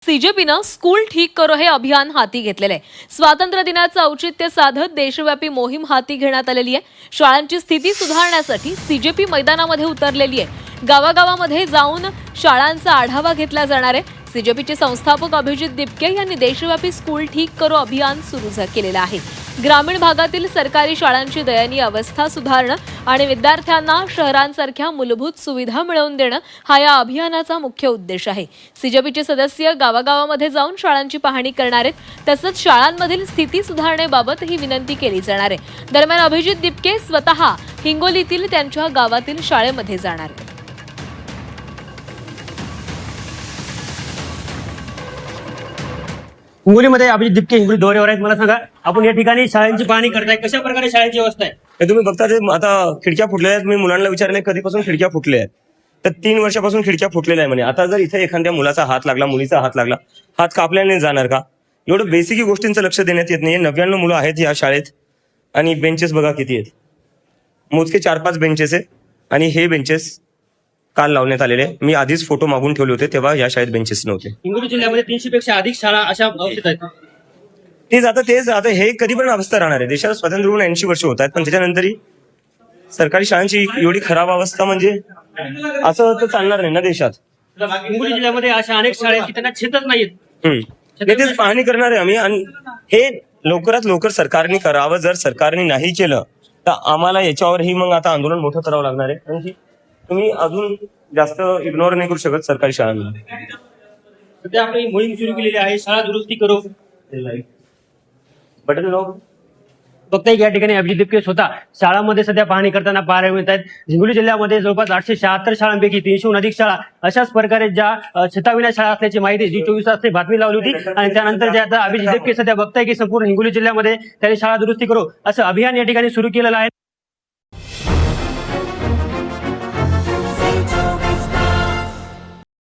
सीजेपीनं school ठीक करो हे अभियान हाती घेतलेले आहे। स्वातंत्र्य दिनाचं औचित्य साधत देशव्यापी मोहीम हाती घेण्यात आलेली आहे। शाळांची स्थिती सुधारण्यासाठी सीजेपी मैदानामध्ये उतरलेली आहे। गावागावामध्ये जाऊन शाळांचा आढावा घेतला जाणार आहे। सीजेपीचे संस्थापक अभिजित दिपके यांनी देशव्यापी स्कूल ठीक करो अभियान सुरू केलेलं आहे। ग्रामीण भागातील सरकारी शाळांची दयनीय अवस्था सुधारणं आणि विद्यार्थ्यांना शहरांसारख्या मूलभूत सुविधा मिळवून देणं हा या अभियानाचा मुख्य उद्देश आहे। सीजेपीचे सदस्य गावागावामध्ये जाऊन शाळांची पाहणी करणार आहेत। तसंच शाळांमधील स्थिती सुधारण्याबाबत ही विनंती केली जाणार आहे। दरम्यान अभिजित दिपके स्वतः हिंगोलीतील त्यांच्या गावातील शाळेमध्ये जाणार आहेत। हिंगोलीमध्ये अभिजित दिपके हिंगोली दौऱ्यावर आहेत। मला सांगा, आपण या ठिकाणी शाळांची पाहणी करताय, कशा प्रकारे शाळेची व्यवस्था आहे? हे तुम्ही बघता ते आता खिडक्या फुटलेल्या आहेत। मी मुलांना विचारले कधीपासून खिडक्या फुटल्या आहेत, तर 3 वर्षापासून खिडक्या फुटलेल्या आहे म्हणे। आता जर इथे एखाद्या मुलाचा हात लागला, मुलीचा हात लागला, हात कापल्याने जाणार का? एवढं बेसिक गोष्टींचं लक्ष देण्यात येत नाही। 99 मुलं आहेत या शाळेत आणि बेंचेस बघा किती आहेत, मोजके 4-5 बेंचेस आहे आणि हे बेंचेस काल लावण्यात आलेले। मी आधीच फोटो मागून ठेवले होते, तेव्हा या शाळेत बेंचेस नव्हते। हिंगोली जिल्ह्यामध्ये 300 पेक्षा अधिक शाळा अशा अवस्थेत आहेत। तेच आता हे कधी पण अवस्था राहणार आहे। देशाला स्वातंत्र्य होऊन 80 वर्ष होत आहेत, पण त्याच्यानंतरही सरकारी शाळांची एवढी खराब अवस्था म्हणजे असं तर चालणार नाही ना देशात। हिंगोली जिल्ह्यामध्ये अशा अनेक शाळा आहेत की त्यांना छतच नाहीत। तेच पाहणी करणार आहे आम्ही आणि हे लवकरात लवकर सरकारने करावं। जर सरकारने नाही केलं तर आम्हाला याच्यावरही मग आता आंदोलन मोठं करावं लागणार आहे। कारण तुम्ही अजून जास्त इग्नोर नाही करू शकत सरकारी शाळांना। सध्या आपण ही मोहीम सुरू केलेली आहे, शाळा दुरुस्ती करो बटन बघताय या ठिकाणी अभिजित दिपके स्वतः शाळांमध्ये सध्या पाहणी करताना पाहायला मिळत आहेत। हिंगोली जिल्ह्यामध्ये जवळपास 876 शाळांपैकी 300हून अधिक शाळा अशाच प्रकारे ज्या छताविना शाळा असल्याची माहिती जी 24 तास बातमी लावली होती आणि त्यानंतर जे आता अभिजित दिपके सध्या बघताय की संपूर्ण हिंगोली जिल्ह्यामध्ये त्यांनी शाळा दुरुस्ती करो असं अभियान या ठिकाणी सुरू केलेलं आहे।